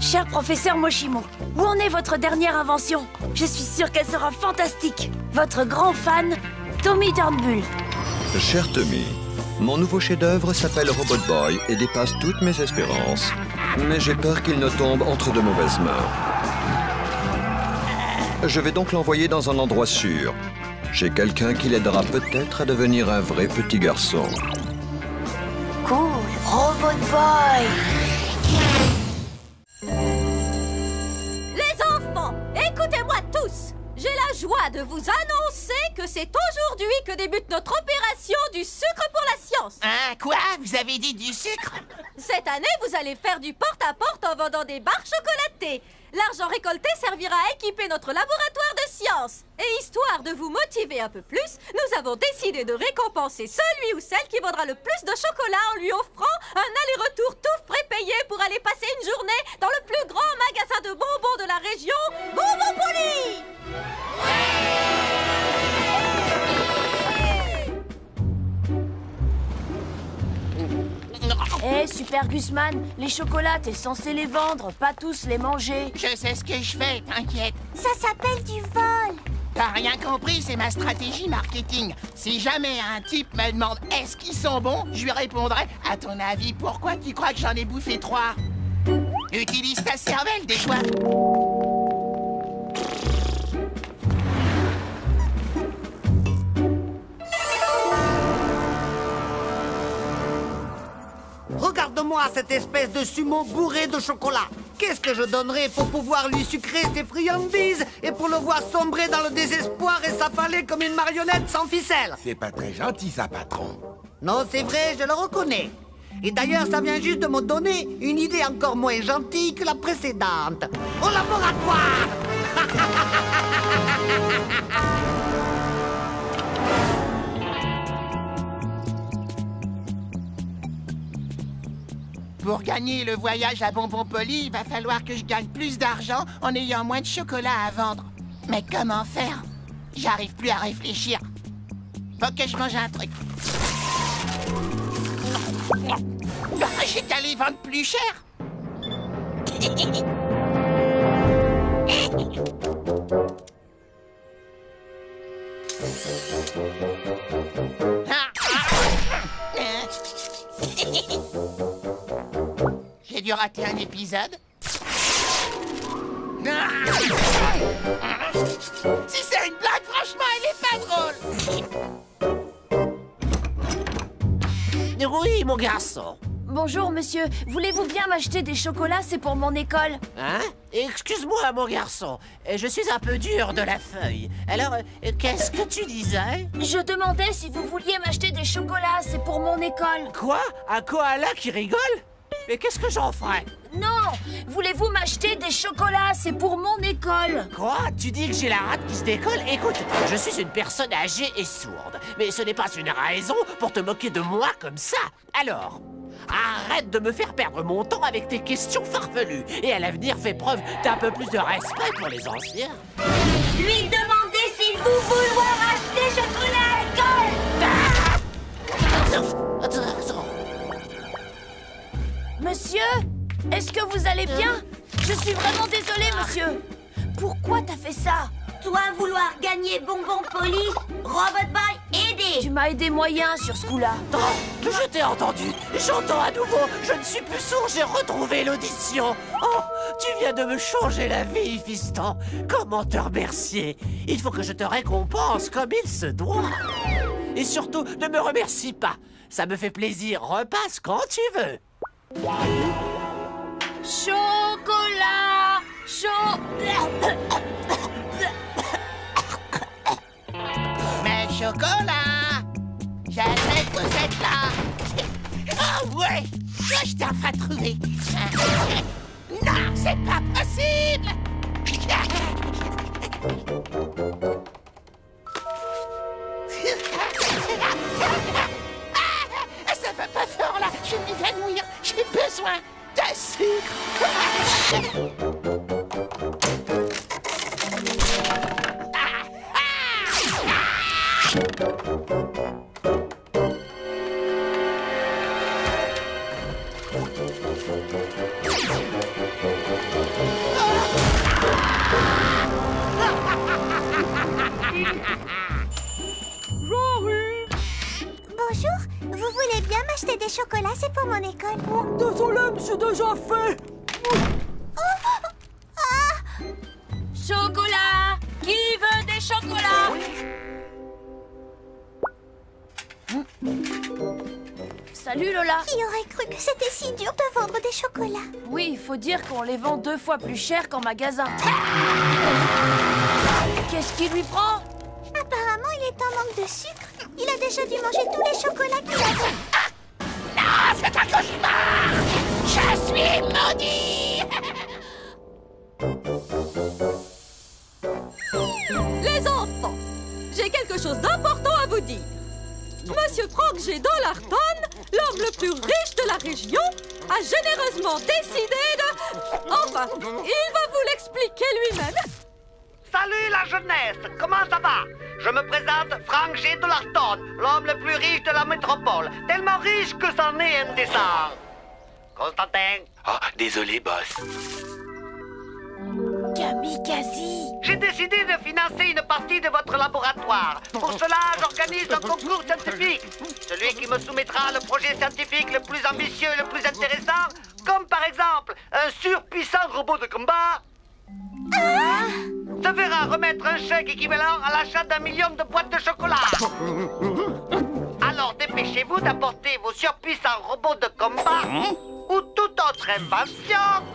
Cher professeur Moshimo, où en est votre dernière invention? Je suis sûre qu'elle sera fantastique. Votre grand fan, Tommy Turnbull. Cher Tommy, mon nouveau chef-d'œuvre s'appelle Robot Boy et dépasse toutes mes espérances. Mais j'ai peur qu'il ne tombe entre de mauvaises mains. Je vais donc l'envoyer dans un endroit sûr, chez quelqu'un qui l'aidera peut-être à devenir un vrai petit garçon. Cool, Robot Boy. Les enfants, écoutez-moi tous. J'ai la joie de vous annoncer que c'est aujourd'hui que débute notre opération du sucre pour la science. Hein, quoi? Vous avez dit du sucre? Cette année, vous allez faire du porte-à-porte en vendant des barres chocolatées. L'argent récolté servira à équiper notre laboratoire de sciences. Et histoire de vous motiver un peu plus, nous avons décidé de récompenser celui ou celle qui vendra le plus de chocolat en lui offrant un aller-retour tout frais payé pour aller passer une journée dans le plus grand magasin de bonbons de la région, Bonbon Poli. Hé, Super Gusman, les chocolats, t'es censé les vendre, pas tous les manger. Je sais ce que je fais, t'inquiète. Ça s'appelle du vol. T'as rien compris, c'est ma stratégie marketing. Si jamais un type me demande est-ce qu'ils sont bons, je lui répondrai à ton avis, pourquoi tu crois que j'en ai bouffé 3? Utilise ta cervelle, des fois. Regarde-moi cette espèce de sumo bourré de chocolat. Qu'est-ce que je donnerais pour pouvoir lui sucrer ses friandises et pour le voir sombrer dans le désespoir et s'affaler comme une marionnette sans ficelle? C'est pas très gentil, ça, patron. Non, c'est vrai, je le reconnais. Et d'ailleurs, ça vient juste de me donner une idée encore moins gentille que la précédente. Au laboratoire! Pour gagner le voyage à Bonbon Poli, il va falloir que je gagne plus d'argent en ayant moins de chocolat à vendre. Mais comment faire? J'arrive plus à réfléchir. Faut que je mange un truc. J'ai qu'à les vendre plus cher. J'ai dû rater un épisode. Si c'est une blague, franchement, elle est pas drôle. Oui, mon garçon. Bonjour, monsieur. Voulez-vous bien m'acheter des chocolats? C'est pour mon école. Hein? Excuse-moi, mon garçon. Je suis un peu dur de la feuille. Alors, qu'est-ce que tu disais? Je demandais si vous vouliez m'acheter des chocolats. C'est pour mon école. Quoi? Un koala qui rigole? Mais qu'est-ce que j'en ferais? Non! Voulez-vous m'acheter des chocolats? C'est pour mon école. Quoi? Tu dis que j'ai la rate qui se décolle? Écoute, je suis une personne âgée et sourde. Mais ce n'est pas une raison pour te moquer de moi comme ça. Alors, arrête de me faire perdre mon temps avec tes questions farfelues. Et à l'avenir, fais preuve d'un peu plus de respect pour les anciens. Lui demander s'il vous vouloir acheter chocolat à l'école. Attends. Monsieur? Est-ce que vous allez bien? Je suis vraiment désolée, monsieur. Pourquoi t'as fait ça? Toi vouloir gagner Bonbon Poli, Robot Boy, aider. Tu m'as aidé moyen sur ce coup-là. Je t'ai entendu. J'entends à nouveau. Je ne suis plus sourd. J'ai retrouvé l'audition. Oh, tu viens de me changer la vie, fiston. Comment te remercier? Il faut que je te récompense comme il se doit. Et surtout, ne me remercie pas. Ça me fait plaisir. Repasse quand tu veux. Chocolat! Mais chocolat! J'essaie que vous êtes là! Oh ouais! Je t'ai enfin trouvé! Non, c'est pas possible! Ça va pas fort là! Je vais m'évanouir! J'ai besoin de sucre! c'est pour mon école. Désolé, monsieur, déjà fait. Chocolat! Qui veut des chocolats? Salut Lola! Qui aurait cru que c'était si dur de vendre des chocolats? Oui, il faut dire qu'on les vend 2 fois plus cher qu'en magasin. Qu'est-ce qui lui prend? Apparemment, il est en manque de sucre. Il a déjà dû manger tous les chocolats qu'il avait. Non, c'est un cauchemar! Je suis maudit! Les enfants, j'ai quelque chose d'important à vous dire. Monsieur Frank G. Dollarton, l'homme le plus riche de la région, a généreusement décidé de... Enfin, il va vous l'expliquer lui-même. Salut la jeunesse, comment ça va? Je me présente Frank G. Dollarton, l'homme le plus riche de la métropole. Tellement riche que c'en est indécent. Constantin? Oh, désolé, boss. Kamikaze! J'ai décidé de financer une partie de votre laboratoire. Pour cela, j'organise un concours scientifique. Celui qui me soumettra le projet scientifique le plus ambitieux et le plus intéressant, comme par exemple un surpuissant robot de combat, se verra remettre un chèque équivalent à l'achat d'1 million de boîtes de chocolat. Alors dépêchez-vous d'apporter vos surpuissants robots de combat ou toute autre invention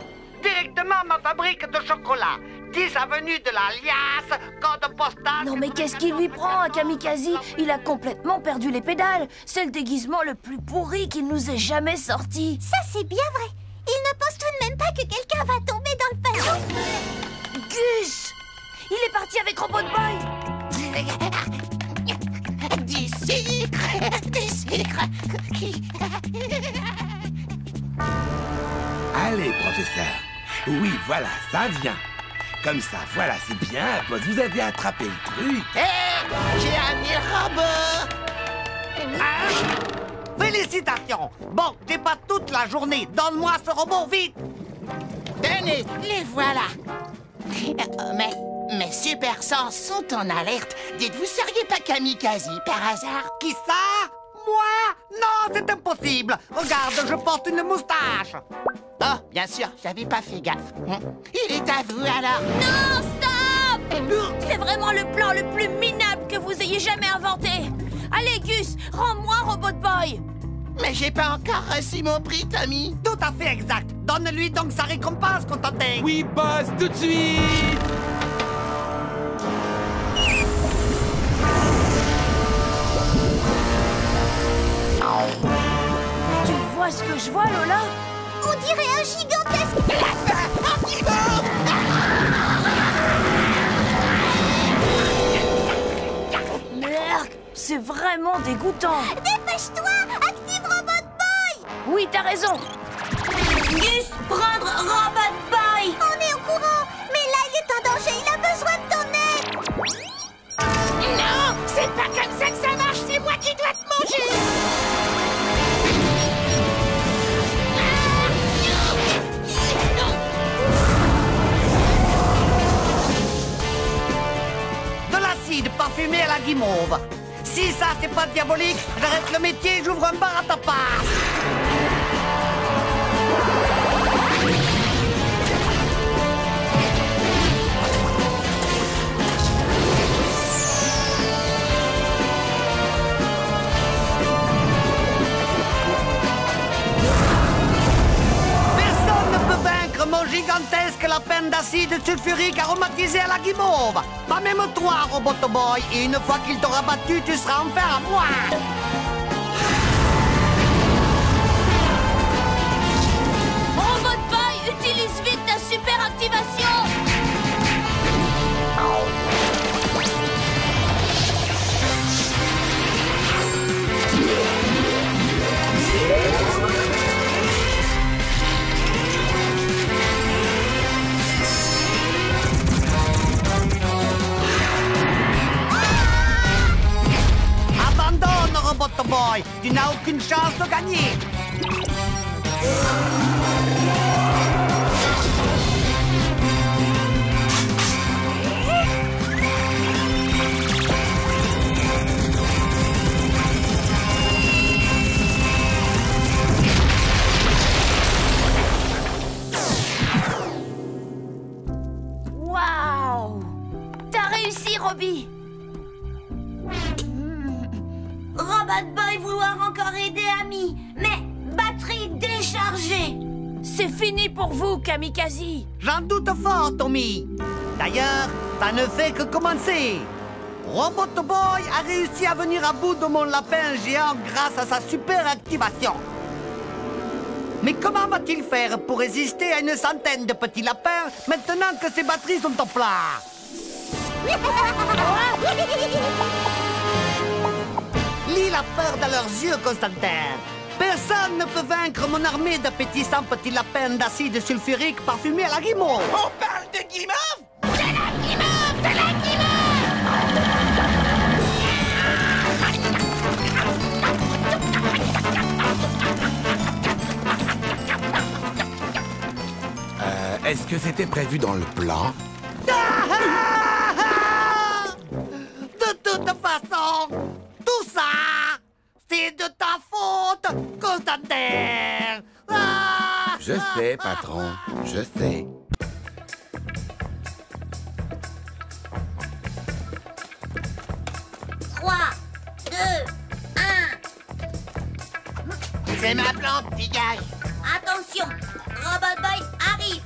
directement à ma fabrique de chocolat. 10 avenue de la Liasse, code postal... Non mais qu'est-ce qui lui prend à Kamikaze? Il a complètement perdu les pédales. C'est le déguisement le plus pourri qu'il nous ait jamais sorti. Ça, c'est bien vrai. Il ne pense tout de même pas que quelqu'un va tomber dans le panneau. Gus! Il est parti avec Robot Boy. Du sucre! Du sucre! Allez, professeur. Oui, voilà, ça vient. Comme ça, voilà, c'est bien, boss. Vous avez attrapé le truc. Hé! J'ai amené le robot! Félicitations. Bon, t'es pas toute la journée. Donne-moi ce robot, vite. Tenez, les voilà. Mais mes super sens sont en alerte. Dites-vous, seriez pas Kamikaze par hasard? Qui ça? Moi? Non, c'est impossible. Regarde, je porte une moustache. Oh, bien sûr, j'avais pas fait gaffe. Il est à vous alors. Non, stop! C'est vraiment le plan le plus minable que vous ayez jamais inventé. Allez, Gus, rends-moi Robot Boy. Mais j'ai pas encore reçu mon prix, Tommy. Tout à fait exact. Donne-lui donc sa récompense, Constantin. Oui, boss, tout de suite. Tu vois ce que je vois, Lola? On dirait un gigantesque... Merde, c'est vraiment dégoûtant. Dépêche-toi! Active Robot Boy! Oui, t'as raison. Gus, prendre Robot Boy. On est au courant, mais là, il est en danger. Il a besoin de ton aide. Non, c'est pas comme ça que ça marche. C'est moi qui dois te manger. De l'acide parfumé à la guimauve. Si ça, c'est pas diabolique, j'arrête le métier et j'ouvre un bar à tapas. Personne ne peut vaincre mon gigantesque lapin d'acide sulfurique aromatisé à la guimauve. Pas même toi, Robot Boy. Et une fois qu'il t'aura battu, tu seras enfin à moi. Robot Boy, utilise vite ta super activation. Abandonne, Robot Boy. Tu n'as aucune chance de gagner. Robbie. Robot Boy vouloir encore aider Ami, mais batterie déchargée. C'est fini pour vous, Kamikaze. J'en doute fort, Tommy. D'ailleurs, ça ne fait que commencer. Robot Boy a réussi à venir à bout de mon lapin géant grâce à sa super activation. Mais comment va-t-il faire pour résister à une centaine de petits lapins maintenant que ses batteries sont en plat? Lis la peur dans leurs yeux, Constantin. Personne ne peut vaincre mon armée d'appétissants petits lapins d'acide sulfurique parfumés à la guimauve. On parle de guimauve? De la guimauve! De la guimauve! Est-ce que c'était prévu dans le plan? De toute façon, tout ça, c'est de ta faute, Constantin. Je sais, patron, je sais. Trois, deux, un. C'est ma plante, dégage. Attention, Robot Boy arrive.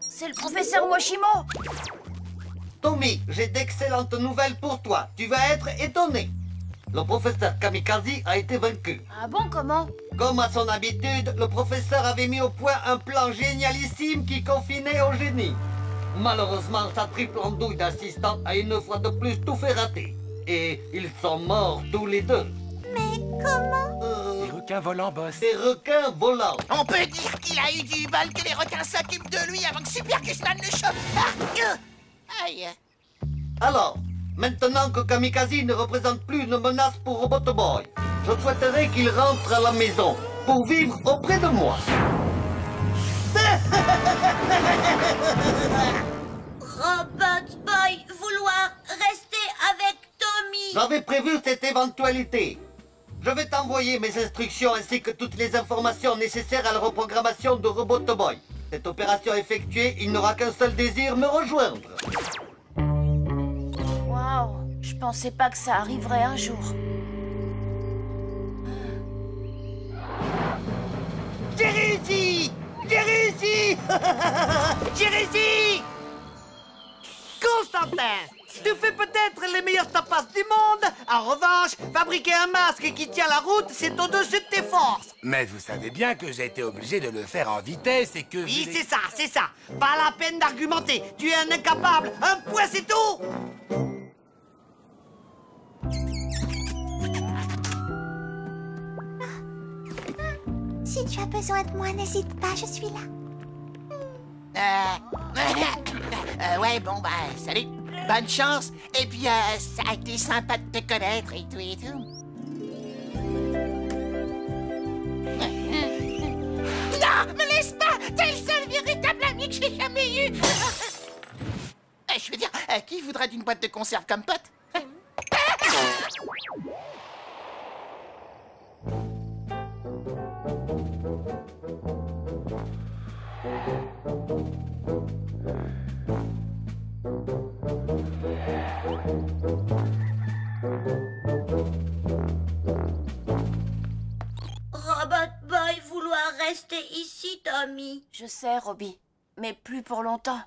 C'est le professeur Moshimo. Tommy, j'ai d'excellentes nouvelles pour toi. Tu vas être étonné. Le professeur Kamikaze a été vaincu. Ah bon, comment? Comme à son habitude, le professeur avait mis au point un plan génialissime qui confinait au génie. Malheureusement, sa triple andouille d'assistant a une fois de plus tout fait rater. Et ils sont morts tous les deux. Mais comment? Les requins volants, boss. Des requins volants. On peut dire qu'il a eu du bol que les requins s'occupent de lui avant que Super Gusman le chope. Aïe. Alors, maintenant que Kamikaze ne représente plus une menace pour Robot Boy, je souhaiterais qu'il rentre à la maison pour vivre auprès de moi. Robot Boy vouloir rester avec Tommy. J'avais prévu cette éventualité. Je vais t'envoyer mes instructions ainsi que toutes les informations nécessaires à la reprogrammation de Robot Boy. Cette opération effectuée, il n'aura qu'un seul désir, me rejoindre. Waouh, je pensais pas que ça arriverait un jour. J'ai réussi! J'ai réussi! J'ai réussi! Constantin, tu fais peut-être les meilleures tapas du monde. En revanche, fabriquer un masque qui tient la route, c'est au-dessus de tes forces. Mais vous savez bien que j'ai été obligé de le faire en vitesse et que... Oui, c'est ça, c'est ça. Pas la peine d'argumenter. Tu es un incapable. Un point, c'est tout. Si tu as besoin de moi, n'hésite pas, je suis là. Ouais, bon, bah, salut. Bonne chance. Et puis, ça a été sympa de te connaître et tout et tout. Non, me laisse pas. T'es le seul véritable ami que j'ai jamais eu. Je veux dire, qui voudrait d'une boîte de conserve comme pote? Robot Boy vouloir rester ici, Tommy. Je sais, Robbie, mais plus pour longtemps.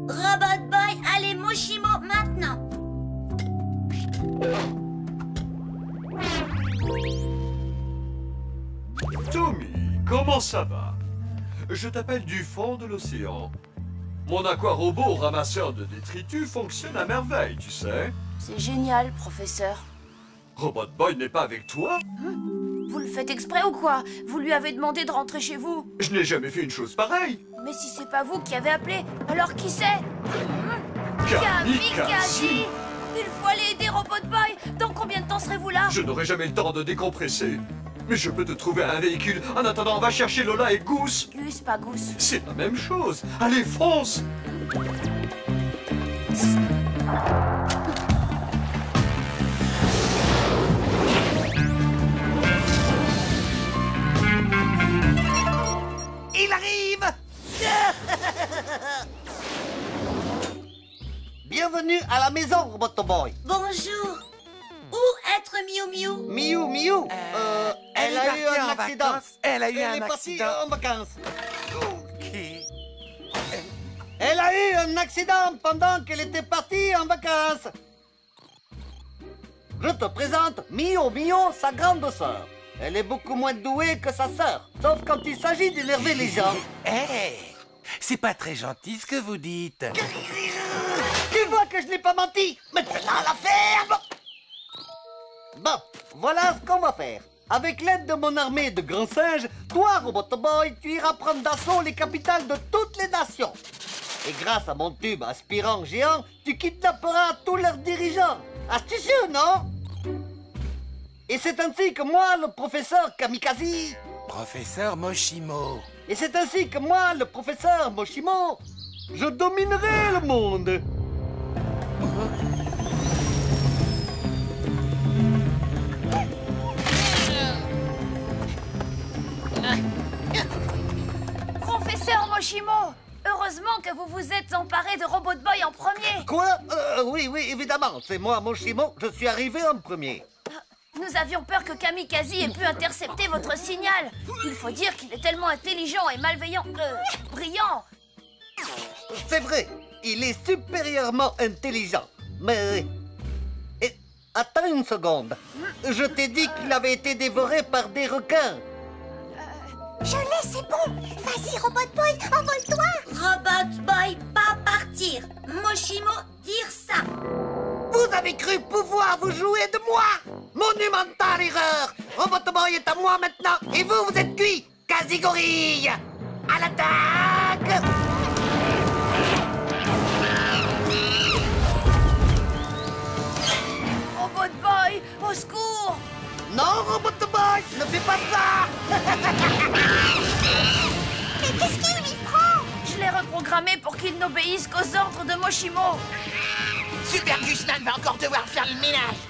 Robot Boy, allez Moshimo maintenant. Tommy, comment ça va? Je t'appelle du fond de l'océan. Mon aquarobot ramasseur de détritus fonctionne à merveille, tu sais. C'est génial, professeur. Robot Boy n'est pas avec toi? Vous le faites exprès ou quoi? Vous lui avez demandé de rentrer chez vous. Je n'ai jamais fait une chose pareille. Mais si c'est pas vous qui avez appelé, alors qui c'est? Kamikaze. Il faut aller aider Robot Boy. Dans combien de temps serez-vous là? Je n'aurai jamais le temps de décompresser. Mais je peux te trouver un véhicule. En attendant, on va chercher Lola et Goose. Gus, pas Goose. C'est la même chose. Allez, fonce! Il arrive. Bienvenue à la maison, Robot Boy. Bonjour. Où être Miou Miou? Miou Miou, elle a eu un accident. Elle a eu Elle un est partie accident. en vacances. Ok. Elle a eu un accident pendant qu'elle était partie en vacances. Je te présente Mio Mio, sa grande sœur. Elle est beaucoup moins douée que sa sœur, sauf quand il s'agit d'énerver les gens. Hé, c'est pas très gentil ce que vous dites. Tu vois que je n'ai pas menti. Maintenant la ferme. Bon, voilà ce qu'on va faire. Avec l'aide de mon armée de grands singes, toi, Robot Boy, tu iras prendre d'assaut les capitales de toutes les nations. Et grâce à mon tube aspirant géant, tu kidnapperas tous leurs dirigeants. Astucieux, non? Et c'est ainsi que moi, le professeur Kamikaze... Professeur Moshimo. Et c'est ainsi que moi, le professeur Moshimo, je dominerai le monde. Professeur Moshimo, heureusement que vous vous êtes emparé de Robot Boy en premier. Quoi? Oui, évidemment, c'est moi, Moshimo, je suis arrivé en premier. Nous avions peur que Kamikaze ait pu intercepter votre signal. Il faut dire qu'il est tellement intelligent et malveillant... brillant. C'est vrai, il est supérieurement intelligent. Mais... attends une seconde. Je t'ai dit qu'il avait été dévoré par des requins. Je l'ai, c'est bon. Vas-y, Robot Boy, envole-toi. Robot Boy, pas partir. Moshimo, dire ça. Vous avez cru pouvoir vous jouer de moi? Monumentale erreur. Robot Boy est à moi maintenant. Et vous, vous êtes cuits. Quasi-gorille. À l'attaque. Robot Boy, au secours. Non, Robot Boy, ne fais pas ça. Mais qu'est-ce qu'il lui prend? Je l'ai reprogrammé pour qu'il n'obéisse qu'aux ordres de Moshimo. Super Gusman va encore devoir faire le ménage.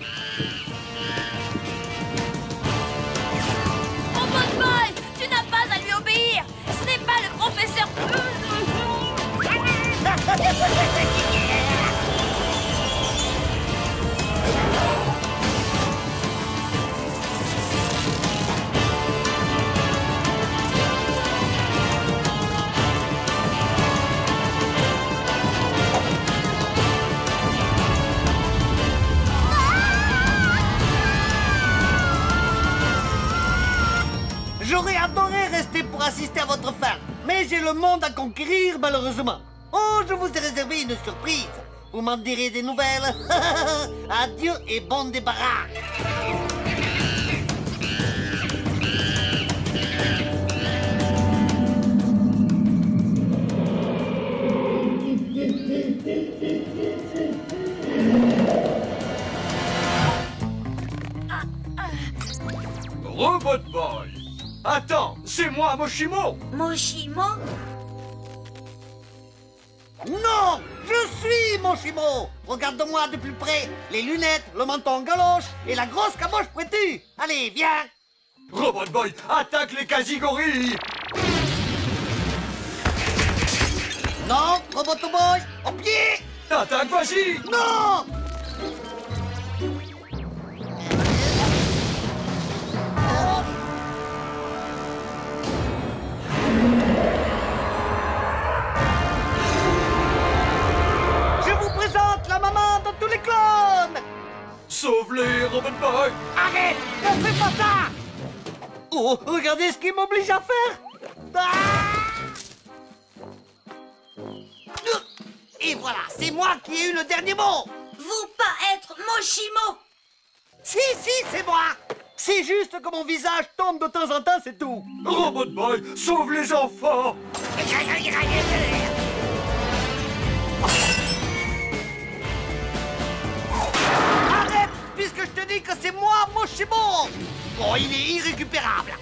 Robot Boy, tu n'as pas à lui obéir. Ce n'est pas le professeur... J'aurais adoré rester pour assister à votre fin, mais j'ai le monde à conquérir malheureusement. Oh, je vous ai réservé une surprise. Vous m'en direz des nouvelles. Adieu et bon débarras. Robot Boy! Attends, c'est moi, Moshimo! Moshimo? Non, je suis Moshimo. Regarde-moi de plus près. Les lunettes, le menton galoche et la grosse caboche pointue. Allez, viens. Robot Boy, attaque les quasi-gorilles! Non, Robot Boy, au pied. Attaque, vas-y! Non. Je vous présente la maman de tous les clones. Sauve-les, Robot Boy! Arrête, ne fais pas ça. Oh, regardez ce qu'il m'oblige à faire. Ah. Et voilà, c'est moi qui ai eu le dernier mot. Vous pas être Moshimo. Si, c'est moi. C'est juste que mon visage tombe de temps en temps, c'est tout. Robot Boy, sauve les enfants! Oh, il est irrécupérable.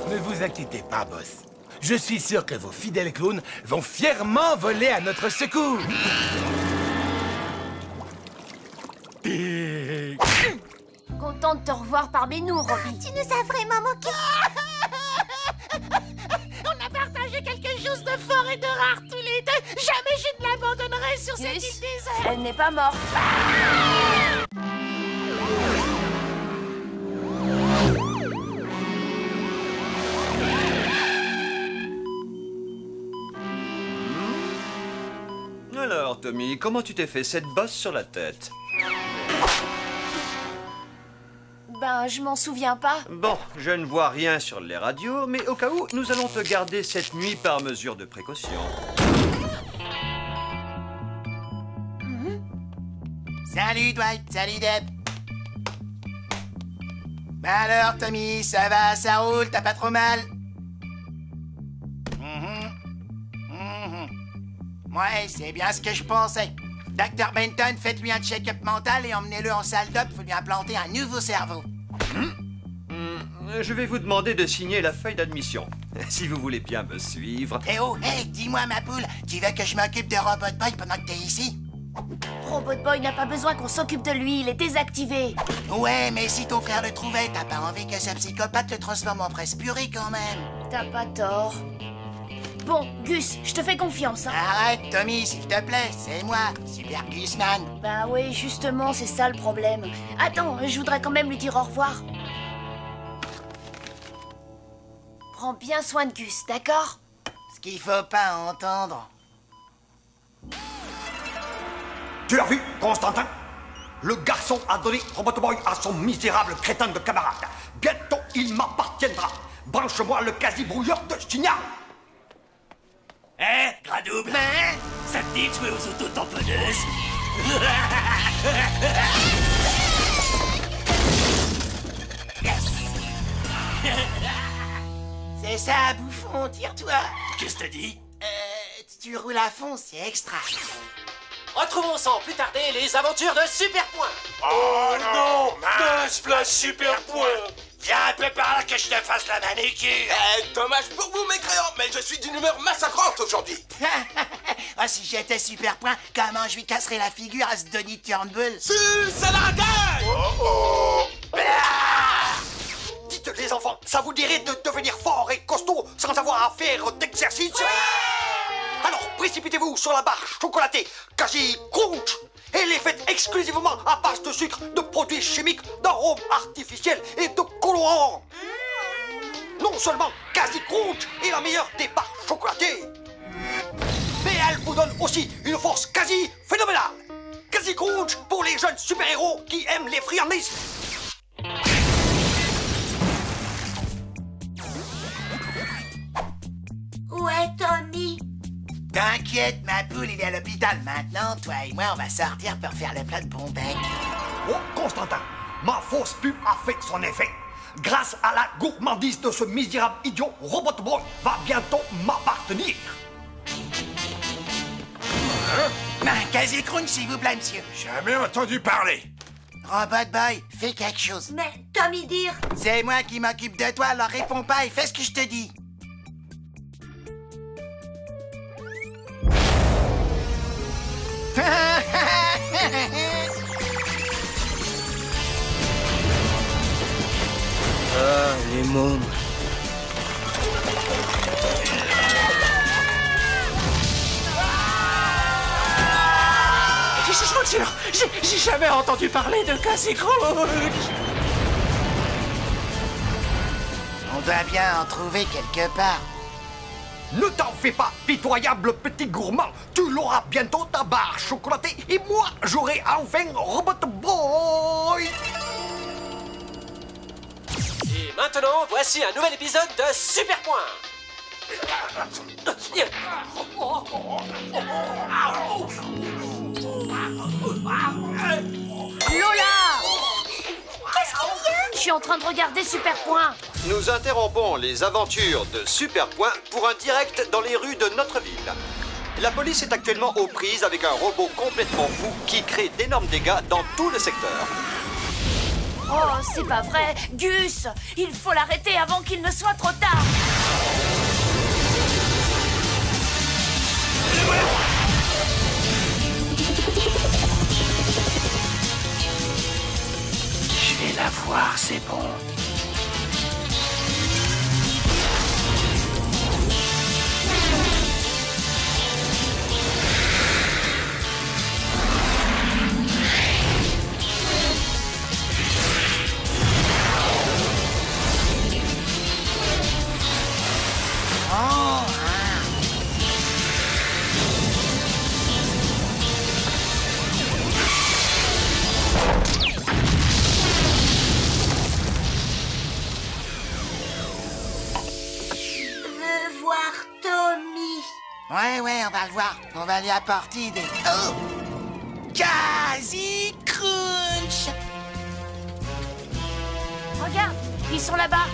Ne vous inquiétez pas, boss. Je suis sûr que vos fidèles clowns vont fièrement voler à notre secours. Content de te revoir parmi nous, Robbie. Tu nous as vraiment manqué. On a partagé quelque chose de fort et de rare tous les deux. Jamais je ne l'abandonnerai sur cette île déserte. Elle n'est pas morte. Alors, Tommy, comment tu t'es fait cette bosse sur la tête? Ben, je m'en souviens pas. Bon, je ne vois rien sur les radios, mais au cas où, nous allons te garder cette nuit par mesure de précaution. Salut Dwight, salut Deb. Bah alors Tommy, ça va, ça roule, t'as pas trop mal? Ouais, c'est bien ce que je pensais. Dr. Benton, faites-lui un check-up mental et emmenez-le en salle d'op, faut lui implanter un nouveau cerveau. Je vais vous demander de signer la feuille d'admission, si vous voulez bien me suivre. Eh oh, hey, dis-moi ma poule, tu veux que je m'occupe de Robot Boy pendant que t'es ici? Robot Boy n'a pas besoin qu'on s'occupe de lui, il est désactivé. Ouais, mais si ton frère le trouvait, t'as pas envie que ce psychopathe le transforme en presse purée quand même. T'as pas tort. Bon, Gus, je te fais confiance, hein. Arrête, Tommy, s'il te plaît, c'est moi, Super Gusman. Bah oui, justement, c'est ça le problème. Attends, je voudrais quand même lui dire au revoir. Prends bien soin de Gus, d'accord? Ce qu'il faut pas entendre. Tu l'as vu, Constantin? Le garçon a donné Robot Boy à son misérable crétin de camarade. Bientôt, il m'appartiendra. Branche-moi le quasi-brouilleur de signal. Gradouble, ça te dit de jouer aux auto-tamponneuses? C'est ça, bouffon, tire-toi. Qu'est-ce que t'as dit? Tu roules à fond, c'est extra. Retrouvons sans plus tarder les aventures de Superpoint. Oh non, mince place Superpoint. Viens un peu par là que je te fasse la manicure. Dommage pour vous, mécréants, mais je suis d'une humeur massacrante aujourd'hui. Ah, si j'étais Superpoint, comment je lui casserais la figure à ce Donny Turnbull? Si, c'est la gueule! Dites les enfants, ça vous dirait de devenir fort et costaud sans avoir à faire d'exercice? Alors précipitez-vous sur la barre chocolatée Quasi Crunch et les faites exclusivement à base de sucre, de produits chimiques, d'arômes artificiels et de colorants. Non seulement Quasi Crunch est la meilleure des barres chocolatées, mais elle vous donne aussi une force quasi phénoménale. Quasi Crunch pour les jeunes super-héros qui aiment les friandises. T'inquiète, ma poule, il est à l'hôpital. Maintenant, toi et moi, on va sortir pour faire le plat de bon bec. Oh, Constantin, ma fausse pub a fait son effet. Grâce à la gourmandise de ce misérable idiot, Robot Boy va bientôt m'appartenir. Quasi Crunch, s'il vous plaît, monsieur. Jamais entendu parler. Robot Boy, fais quelque chose. Mais Tommy dire... C'est moi qui m'occupe de toi, alors réponds pas et fais ce que je te dis. Ah, les mômes. Je vous jure, j'ai jamais entendu parler de Quasi Crunch. On doit bien en trouver quelque part. Ne t'en fais pas, pitoyable petit gourmand. Tu l'auras bientôt ta barre chocolatée et moi, j'aurai enfin Robot Boy. Et maintenant, voici un nouvel épisode de Super Point. Lola! Qu'est-ce qu'il y a? Je suis en train de regarder Super Point. Nous interrompons les aventures de Super Point pour un direct dans les rues de notre ville. La police est actuellement aux prises avec un robot complètement fou qui crée d'énormes dégâts dans tout le secteur. Oh, c'est pas vrai. Gus, il faut l'arrêter avant qu'il ne soit trop tard. Je vais la voir, c'est bon. Ouais, on va le voir. On va lui apporter des... Oh! Quasi Crunch! Regarde, ils sont là-bas.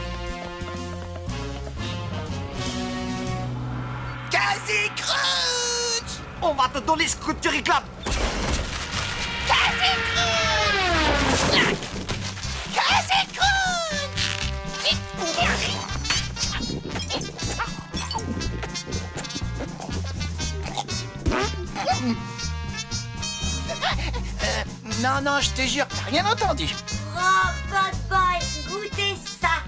Quasi Crunch! On va te donner ce que tu réclames. Quasi Crunch! Quasi Crunch! Non, je te jure, t'as rien entendu. Robot Boy, goûtez ça.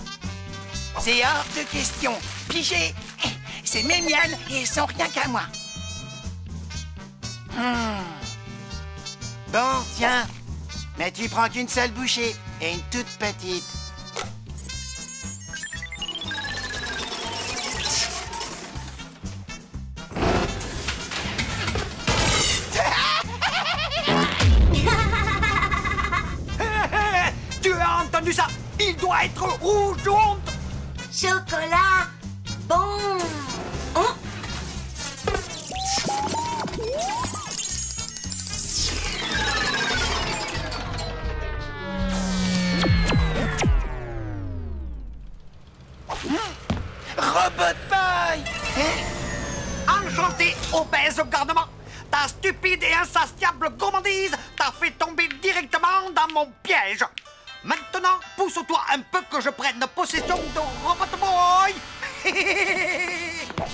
C'est hors de question. Pigé, c'est mes miennes et elles sont rien qu'à moi. Bon, tiens. Mais tu prends qu'une seule bouchée et une toute petite. Tu as entendu ça? Il doit être rouge de honte. Chocolat, bon. Oh. Robot Boy! Enchanté, obèse gardement. Ta stupide et insatiable gourmandise t'a fait tomber directement dans mon piège. Maintenant, pousse-toi un peu que je prenne possession de Robot Boy.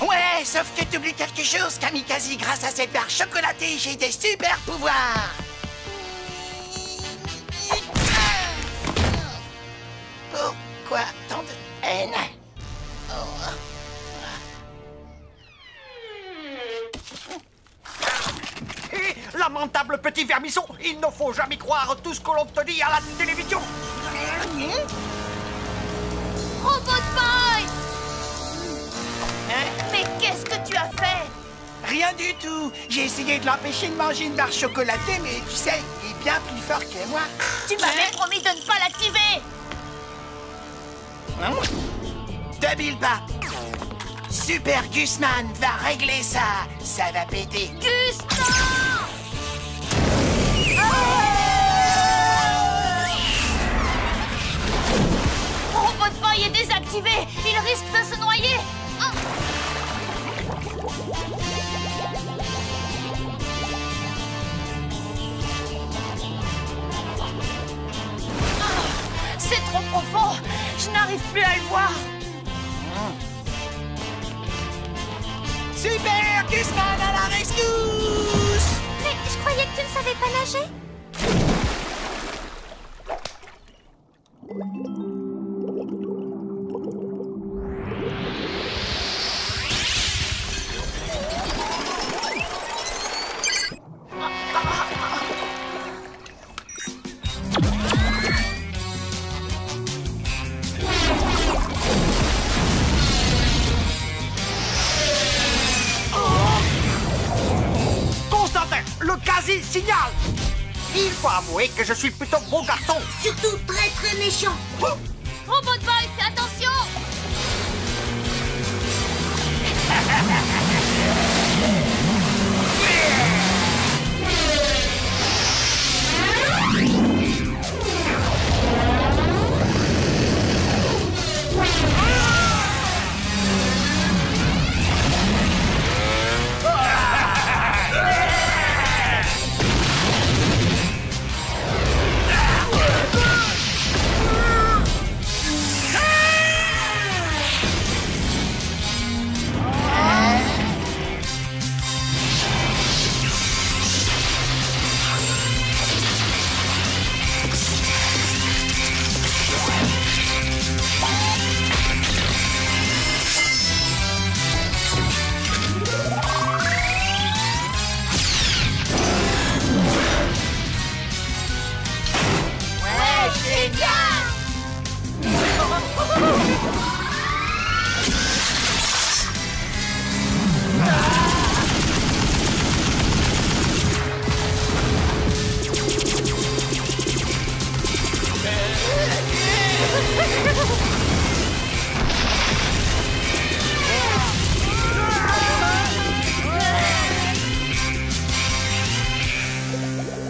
Ouais, sauf que t'oublies quelque chose, Kamikaze. Grâce à cette barre chocolatée, j'ai des super pouvoirs. Pourquoi tant de haine? Lamentable petit vermisseau, il ne faut jamais croire tout ce que l'on te dit à la télévision. Robot Boy! Mais qu'est-ce que tu as fait? Rien du tout. J'ai essayé de l'empêcher de manger une barre chocolatée, mais tu sais, il est bien plus fort que moi. Tu m'avais promis de ne pas l'activer. Débile pas. Super Gusman va régler ça. Ça va péter. Robot Boy est désactivé. Il risque de se noyer. C'est trop profond. Je n'arrive plus à le voir. Super Gusman à la rescousse! Mais je croyais que tu ne savais pas nager. Le quasi-signal! Il faut avouer que je suis plutôt bon garçon. Surtout très très méchant. Robot Boy, fais attention.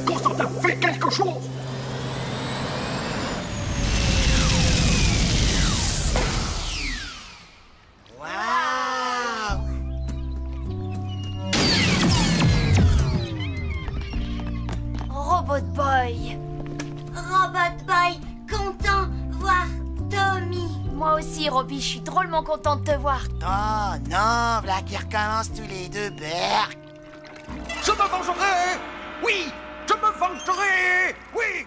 Constantin, fais quelque chose! Robot Boy. Robot Boy, content voir Tommy. Moi aussi, Robbie, je suis drôlement contente de te voir. Oh non, voilà qu'ils recommencent tous les deux, Berk. Je me vengerai! Oui! Je me vengerai! Oui!